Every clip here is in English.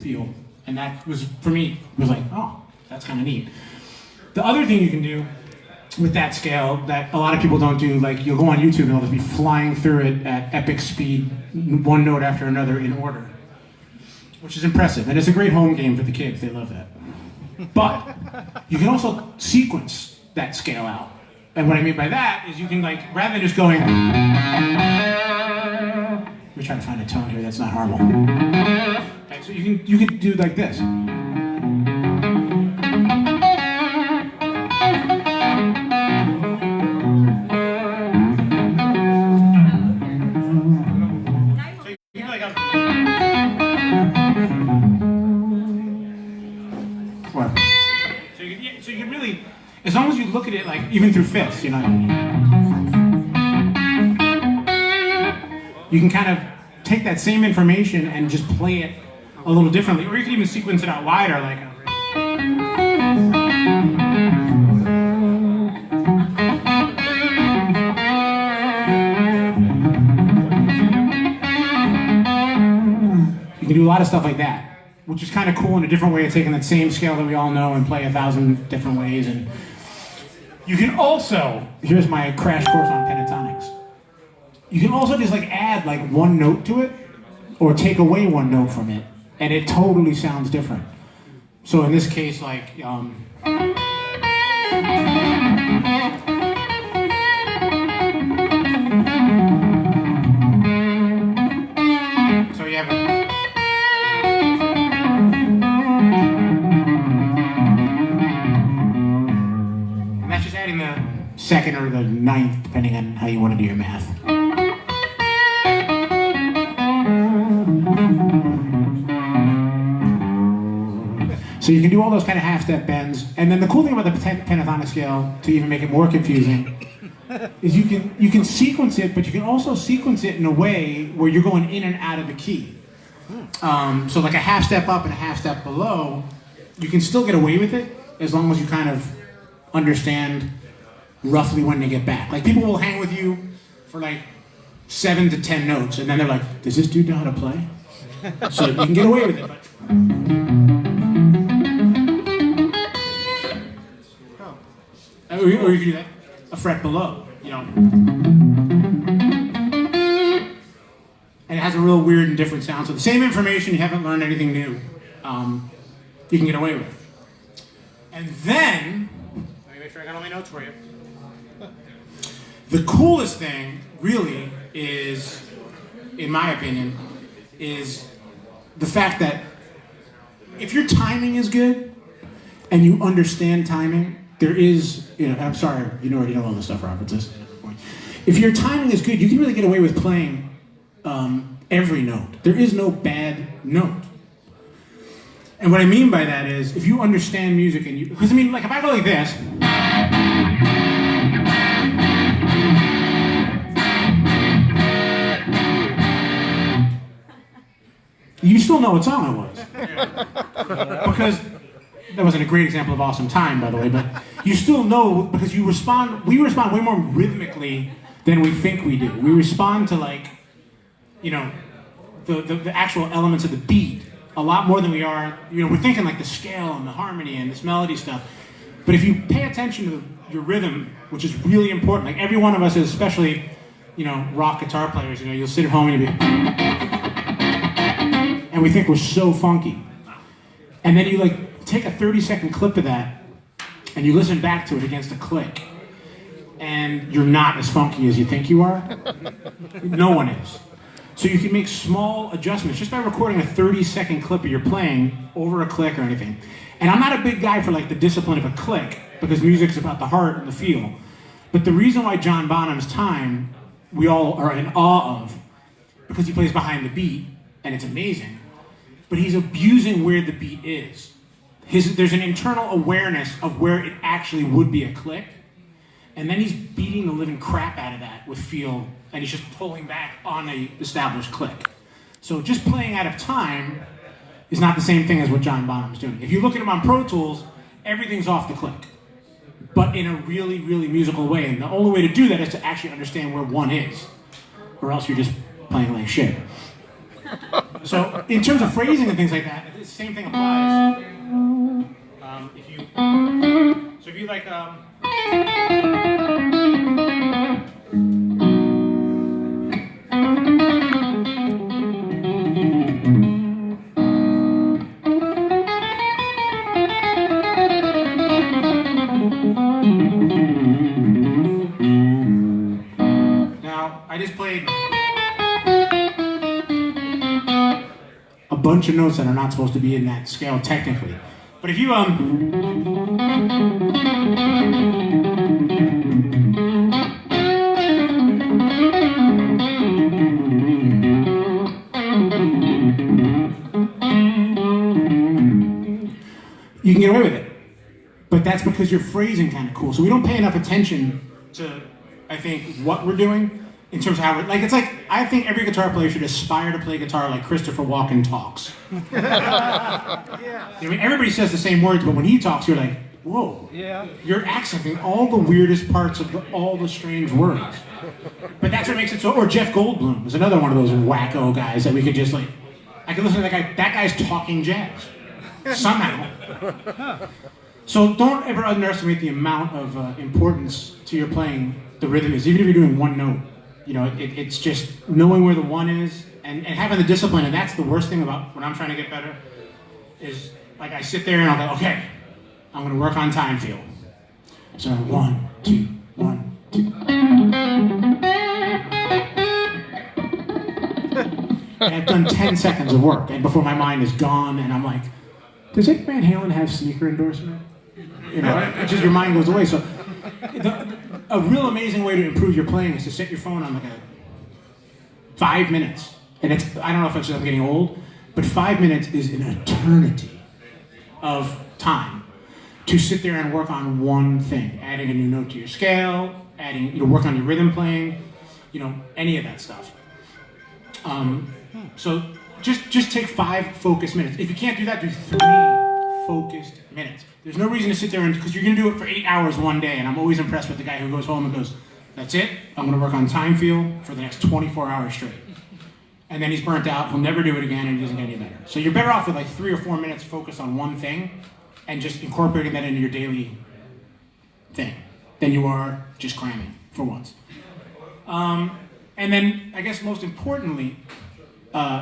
feel. And that was, for me, was like, oh, that's kind of neat. The other thing you can do with that scale that a lot of people don't do, like you'll go on YouTube and they'll just be flying through it at epic speed, one note after another in order, which is impressive. And it's a great home game for the kids, they love that. But you can also sequence that scale out. And what I mean by that is you can, like, rather than just going, let me try to find a tone here that's not horrible. Okay, so you can do like this. So you can really, as long as you look at it like even through fifths, you know, you can kind of take that same information and just play it a little differently, or you can even sequence it out wider, like. You can do a lot of stuff like that, which is kind of cool in a different way of taking that same scale that we all know and play 1,000 different ways. And you can also, here's my crash course on pentatonics. You can also just like add like one note to it or take away one note from it, and it totally sounds different. So in this case, like, so you have a, adding the second or the ninth, depending on how you want to do your math. So you can do all those kind of half-step bends, and then the cool thing about the pentatonic scale, to even make it more confusing, is you can sequence it, but you can also sequence it in a way where you're going in and out of the key. So like a half step up and a half step below, you can still get away with it as long as you kind of understand roughly when to get back. Like people will hang with you for like 7 to 10 notes, and then they're like, does this dude know how to play? So you can get away with it. But... Or you can do that a fret below, you know. And it has a real weird and different sound. So the same information, you haven't learned anything new, you can get away with. And then, let me make sure I got all my notes for you. The coolest thing, really, is, in my opinion, is the fact that if your timing is good and you understand timing, there is, you know, I'm sorry, you already know all this stuff, Robert, this point. If your timing is good, you can really get away with playing every note. There is no bad note. And what I mean by that is, if you understand music and you, because I mean, like if I go like this, you still know what song it was. Because that wasn't a great example of awesome time, by the way, but you still know because we respond way more rhythmically than we think we do. We respond to, like, you know, the actual elements of the beat a lot more than we are, you know, we're thinking like the scale and the harmony and this melody stuff. But if you pay attention to your rhythm, which is really important, like every one of us is, especially, you know, rock guitar players, you know, you'll sit at home and you'll be, and we think we're so funky. And then you like take a 30-second clip of that and you listen back to it against a click, and you're not as funky as you think you are. No one is. So you can make small adjustments just by recording a 30-second clip of your playing over a click or anything. And I'm not a big guy for like the discipline of a click, because music's about the heart and the feel. But the reason why John Bonham's Time we all are in awe of, because he plays behind the beat, and it's amazing, but he's abusing where the beat is. There's an internal awareness of where it actually would be a click, and then he's beating the living crap out of that with feel, and he's just pulling back on a established click. So just playing out of time is not the same thing as what John Bonham's doing. If you look at him on Pro Tools, everything's off the click, but in a really, really musical way. And the only way to do that is to actually understand where one is, or else you're just playing like shit. So in terms of phrasing and things like that, the same thing applies. If you like, now I just played a bunch of notes that are not supposed to be in that scale technically. But if you you can get away with it. But that's because your phrasing kind of cool. So we don't pay enough attention to, I think, what we're doing in terms of how we're, like, it's like, I think every guitar player should aspire to play guitar like Christopher Walken talks. I mean, everybody says the same words, but when he talks, you're like, whoa. Yeah. You're accenting all the weirdest parts of all the strange words. But that's what makes it so, or Jeff Goldblum is another one of those wacko guys that we could just like, I could listen to that guy's talking jazz. Somehow. So don't ever underestimate the amount of importance to your playing the rhythm is, even if you're doing one note. You know, it's just knowing where the one is and having the discipline, and that's the worst thing about when I'm trying to get better, is like I sit there and I'm like, okay, I'm gonna work on time feel. So 1, 2, 1, 2. And I've done 10 seconds of work, and before my mind is gone, and I'm like, does Eddie Van Halen have sneaker endorsement? You know, it's just your mind goes away. So a real amazing way to improve your playing is to set your phone on like 5 minutes. And it's, I don't know if it's just I'm getting old, but 5 minutes is an eternity of time to sit there and work on one thing. Adding a new note to your scale, work on your rhythm playing, any of that stuff. So just take 5 focused minutes. If you can't do that, do 3 focused minutes. There's no reason to sit there because you're gonna do it for 8 hours one day, and I'm always impressed with the guy who goes home and goes, that's it, I'm gonna work on time feel for the next 24 hours straight. And then he's burnt out, he'll never do it again, and he doesn't get any better. So you're better off with like 3 or 4 minutes focused on one thing and just incorporating that into your daily thing than you are just cramming for once. And then I guess most importantly,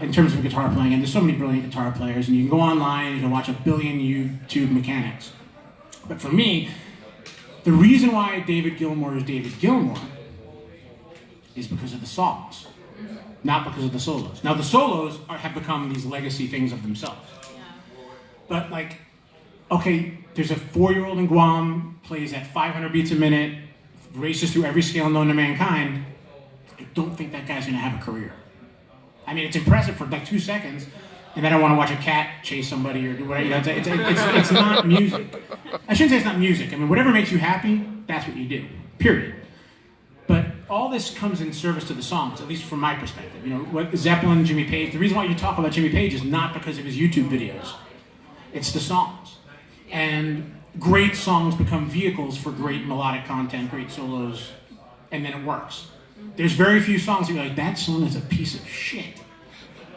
in terms of guitar playing, and there's so many brilliant guitar players, and you can go online, you can watch a billion YouTube mechanics. But for me, the reason why David Gilmour is David Gilmour is because of the songs, not because of the solos. Now the solos have become these legacy things of themselves. Yeah. But like, okay, there's a 4-year-old in Guam, plays at 500 beats a minute, races through every scale known to mankind. I don't think that guy's gonna have a career. I mean, it's impressive for like 2 seconds, and then I want to watch a cat chase somebody or do whatever. It's not music. I shouldn't say it's not music. I mean, whatever makes you happy, that's what you do, period. But all this comes in service to the songs, at least from my perspective. What Zeppelin, Jimmy Page, the reason why you talk about Jimmy Page is not because of his YouTube videos. It's the songs. And great songs become vehicles for great melodic content, great solos, and then it works. There's very few songs that you're like, that song is a piece of shit.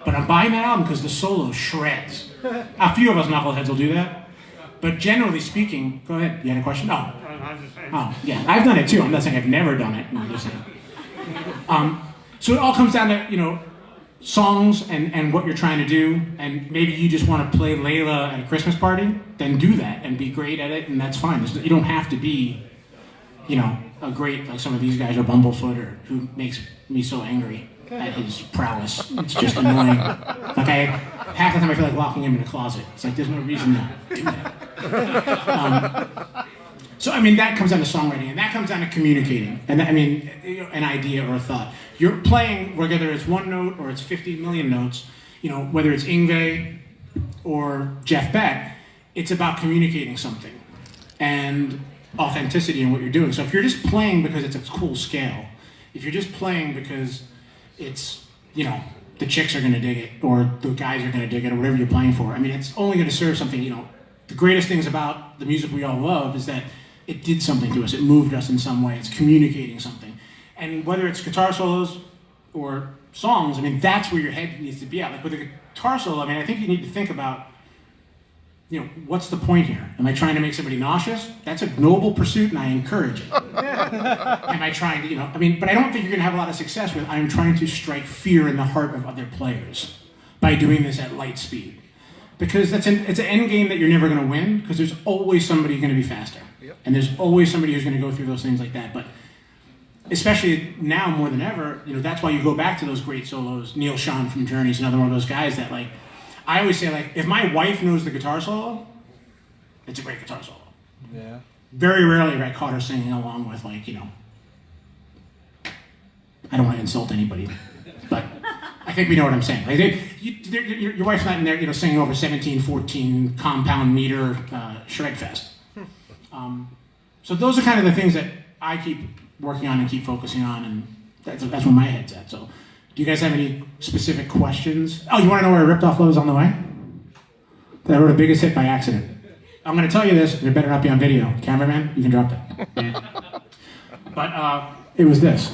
But I'm buying that album because the solo shreds. A few of us knuckleheads will do that. But generally speaking, go ahead, you had a question? No. I was just saying. Oh, yeah, I've done it too. I'm not saying I've never done it. No, I'm just saying. So it all comes down to, songs and what you're trying to do. And maybe you just want to play Layla at a Christmas party, then do that and be great at it, and that's fine. You don't have to be, a great, like some of these guys, or Bumblefoot, or who makes me so angry at his prowess. It's just annoying. Like half the time I feel like locking him in a closet. It's like there's no reason to do that. So I mean, that comes down to songwriting, and that comes down to communicating. And an idea or a thought. You're playing, whether it's one note or it's 50 million notes, whether it's Yngwie or Jeff Beck, it's about communicating something. And authenticity in what you're doing. So if you're just playing because it's a cool scale, if you're just playing because it's, the chicks are going to dig it, or the guys are going to dig it, or whatever you're playing for, I mean, it's only going to serve something. The greatest things about the music we all love is that it did something to us. It moved us in some way. It's communicating something. And whether it's guitar solos or songs, I mean, that's where your head needs to be at. Like with a guitar solo, I mean, I think you need to think about what's the point here? Am I trying to make somebody nauseous? That's a noble pursuit, and I encourage it. Am I trying to, but I don't think you're going to have a lot of success with, I'm trying to strike fear in the heart of other players by doing this at light speed. Because it's an end game that you're never going to win, because there's always somebody going to be faster. Yep. And there's always somebody who's going to go through those things like that. But especially now more than ever, that's why you go back to those great solos. Neil Schon from Journey is another one of those guys that, like, I always say, like, if my wife knows the guitar solo, it's a great guitar solo. Yeah. Very rarely have I caught her singing along with, like, I don't want to insult anybody, but I think we know what I'm saying. Like, your wife's not in there, singing over 17-14 compound meter shred fest. So those are kind of the things that I keep working on and keep focusing on, and that's where my head's at. So, do you guys have any specific questions? Oh, you want to know where I ripped off Love's on the Way? That I wrote a biggest hit by accident. I'm going to tell you this, it better not be on video. Cameraman, you can drop that. But it was this.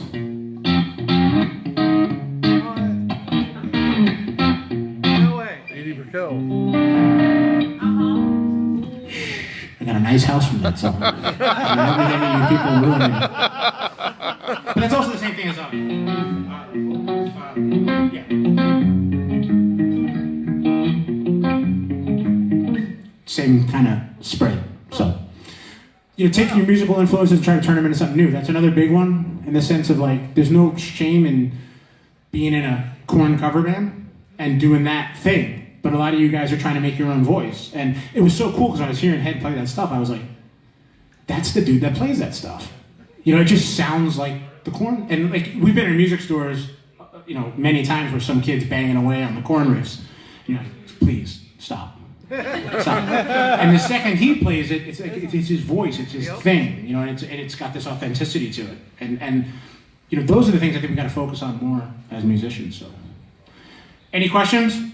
No way. 80 per kill. I got a nice house from that song. I don't think any of you people ruined it. But that's also the same thing as same kind of spread. So, taking your musical influences and trying to turn them into something new. That's another big one in the sense of, like, there's no shame in being in a Korn cover band and doing that thing. But a lot of you guys are trying to make your own voice. And it was so cool because I was hearing Head play that stuff. I was like, that's the dude that plays that stuff. It just sounds like the Korn. And, like, we've been in music stores, many times where some kid's banging away on the Korn riffs. Please, stop. Stop. And the second he plays it, it's like, it's his voice, it's his thing, and it's got this authenticity to it. And those are the things I think we got to focus on more as musicians. So, any questions?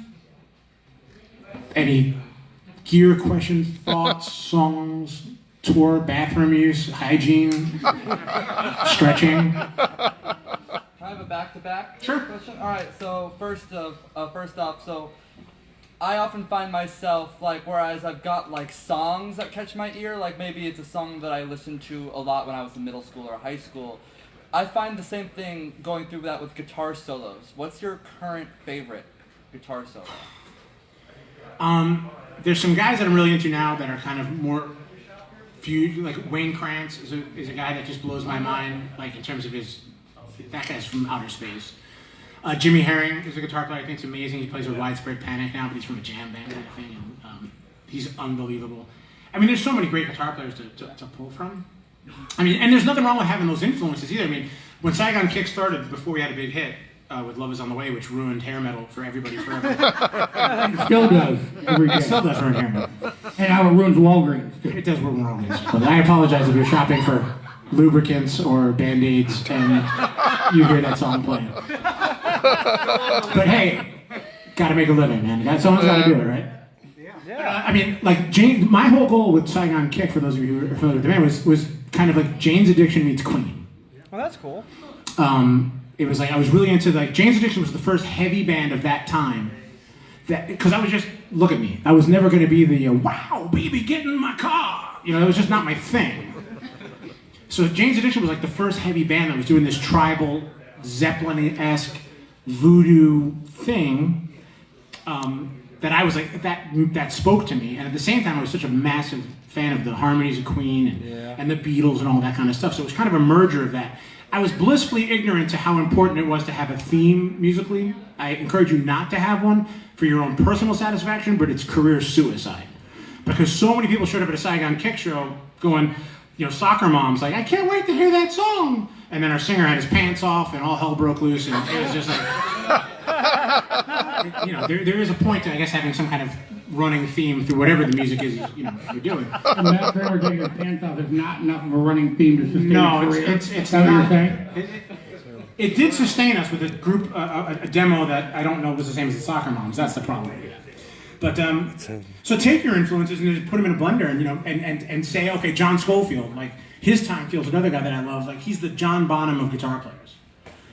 Any gear questions, thoughts, songs, tour, bathroom use, hygiene, stretching? Can I have a back-to-back question? All right, so first off, so I often find myself, like, whereas I've got, like, songs that catch my ear, like maybe it's a song that I listened to a lot when I was in middle school or high school, I find the same thing going through that with guitar solos. What's your current favorite guitar solo? There's some guys that I'm really into now that are kind of more like Wayne Krantz is a guy that just blows my mind, like, in terms of that guy's from outer space. Jimmy Herring is a guitar player I think is amazing. He plays with Widespread Panic now, but he's from a jam band kind of thing, and he's unbelievable. There's so many great guitar players to pull from. And there's nothing wrong with having those influences either. When Saigon Kick started, before we had a big hit, with Love Is On The Way, which ruined hair metal for everybody forever. It still does. It still does ruin hair metal. And now it ruins Walgreens. It does ruin Walgreens. But I apologize if you're shopping for lubricants or Band-Aids and you hear that song playing. But hey, gotta make a living, man. Someone's gotta do it, right? Yeah. Jane, my whole goal with Saigon Kick, for those of you who are familiar with the band, was kind of like Jane's Addiction meets Queen. Well, that's cool. It was like, I was really into, like, Jane's Addiction was the first heavy band of that time. Because I was just, look at me. I was never going to be the, wow, baby, get in my car. It was just not my thing. So Jane's Addiction was like the first heavy band that was doing this tribal, Zeppelin-esque voodoo thing that I was like, that spoke to me. And at the same time, I was such a massive fan of the harmonies of Queen and the Beatles and all that kind of stuff. So it was kind of a merger of that. I was blissfully ignorant to how important it was to have a theme musically. I encourage you not to have one for your own personal satisfaction, but it's career suicide. Because so many people showed up at a Saigon Kick show going, soccer moms, like, I can't wait to hear that song. And then our singer had his pants off and all hell broke loose, and it was just like, there is a point to, I guess, having some kind of running theme through whatever the music is, you're doing. And that Trevor taking his pants off is not enough of a running theme to sustain a career. it's not. not. What you're saying? It did sustain us with a group, a demo that I don't know was the same as the Soccer Moms. That's the problem. But so take your influences and just put them in a blender, and say, okay, John Schofield, like, his time feels another guy that I love. Like, he's the John Bonham of guitar players.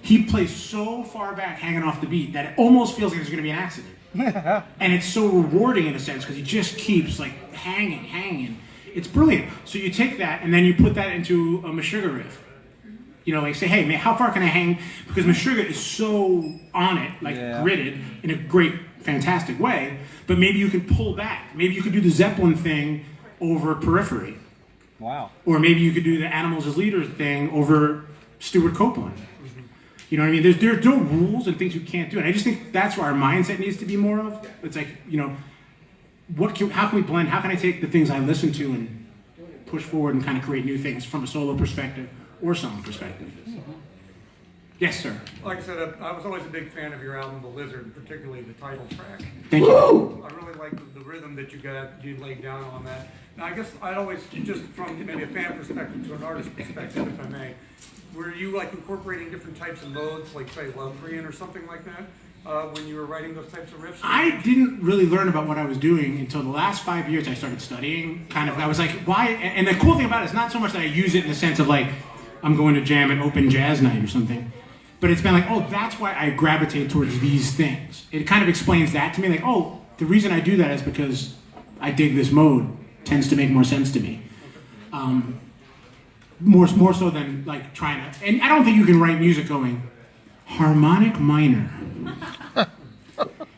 He plays so far back, hanging off the beat, that it almost feels like there's going to be an accident. And it's so rewarding in a sense because he just keeps like hanging. It's brilliant. So you take that and then you put that into a Meshuggah riff. You know, like say, hey man, how far can I hang? Because Meshuggah is so on it, like gridded in a great, fantastic way. But maybe you can pull back. Maybe you could do the Zeppelin thing over Periphery. Wow. Or maybe you could do the Animals as Leaders thing over Stuart Copeland. You know what I mean? There's no rules and things you can't do. And I just think that's where our mindset needs to be more of. It's like, you know, how can we blend? How can I take the things I listen to and push forward and kind of create new things from a solo perspective or song perspective? Yes, sir. Like I said, I was always a big fan of your album, The Lizard, particularly the title track. Thank you. I really like the rhythm that you laid down on that. Now, I guess I'd always, just from maybe a fan perspective to an artist perspective, if I may, were you like incorporating different types of modes, like say Lovegreen or something like that, when you were writing those types of riffs? I didn't really learn about what I was doing until the last 5 years I started studying. Kind of, I was like, why? And the cool thing about it is not so much that I use it in the sense of like, I'm going to jam at open jazz night or something. But it's been like, oh, that's why I gravitate towards these things. It kind of explains that to me, like, oh, the reason I do that is because I dig this mode. Tends to make more sense to me. More so than like trying to, and I don't think you can write music going, harmonic minor.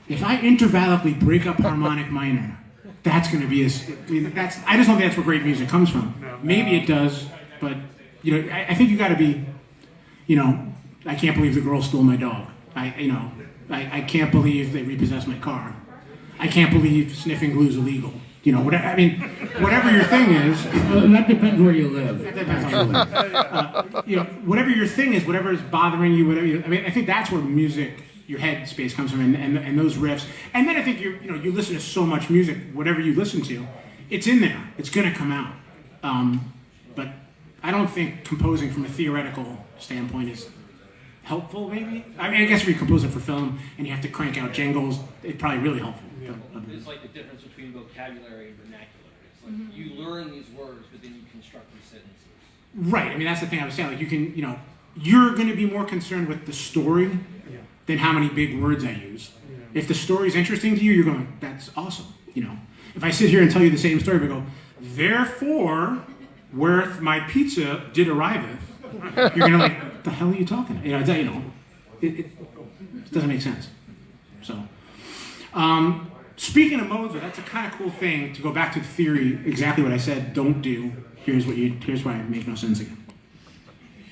If I intervallically break up harmonic minor, that's going to be I just don't think that's where great music comes from. Maybe it does, but you know, I think you got to be, you know, I can't believe the girl stole my dog. I can't believe they repossessed my car. I can't believe sniffing glue is illegal. You know, whatever, I mean, whatever your thing is. That depends where you live. That depends on where you live. You know, whatever your thing is, whatever is bothering you, I mean, I think that's where music, your head space comes from, and those riffs. And then I think you listen to so much music, whatever you listen to, it's in there. It's gonna come out. But I don't think composing from a theoretical standpoint is helpful. Maybe. I mean, I guess if you're composing for film and you have to crank out jingles, it's probably really helpful. Yeah. It's like the difference between vocabulary and vernacular. It's like you learn these words, but then you construct these sentences. Right. I mean, that's the thing I was saying. Like, you can, you know, you're going to be more concerned with the story than how many big words I use. Yeah. If the story's interesting to you, you're going, that's awesome. You know, if I sit here and tell you the same story, but go, therefore, whereth my pizza did arriveth, you're going to like, what the hell are you talking about? You know, it doesn't make sense. So, speaking of modes, that's a kind of cool thing to go back to the theory, exactly what I said, don't do. Here's why it makes no sense again.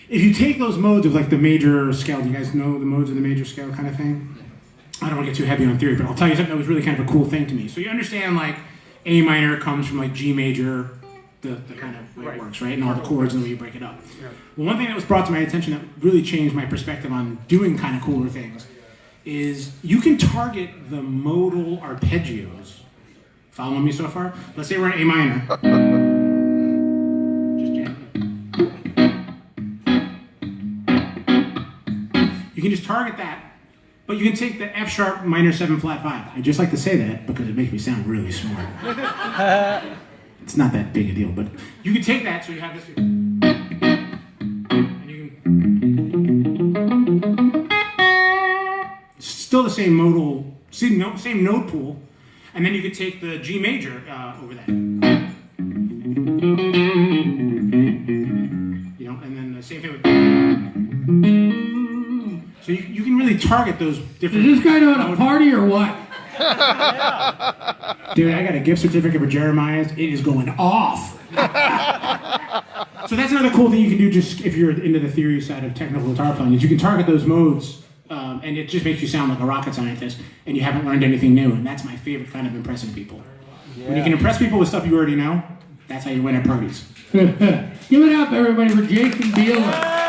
If you take those modes of like the major scale, do you guys know the modes of the major scale kind of thing? I don't want to get too heavy on theory, but I'll tell you something that was really kind of a cool thing to me. So you understand like A minor comes from like G major, the kind of way it works, right? And all the chords and the way you break it up. Yeah. Well, one thing that was brought to my attention that really changed my perspective on doing kind of cooler things is you can target the modal arpeggios. Following me so far? Let's say we're in A minor. Just jam. You can just target that, but you can take the F sharp minor 7 flat 5. I just like to say that because it makes me sound really smart. It's not that big a deal, but you can take that so you have this. And you can. Still the same modal, same note pool, and then you could take the G major over that. You know, and then the same thing with. So you can really target those different. Is this guy know how to party or what? Dude, I got a gift certificate for Jeremiah's. It is going off. So that's another cool thing you can do just if you're into the theory side of technical guitar playing is you can target those modes and it just makes you sound like a rocket scientist and you haven't learned anything new. And that's my favorite kind of impressing people. Yeah. When you can impress people with stuff you already know, that's how you win at parties. Give it up, everybody, for Jason Bieler.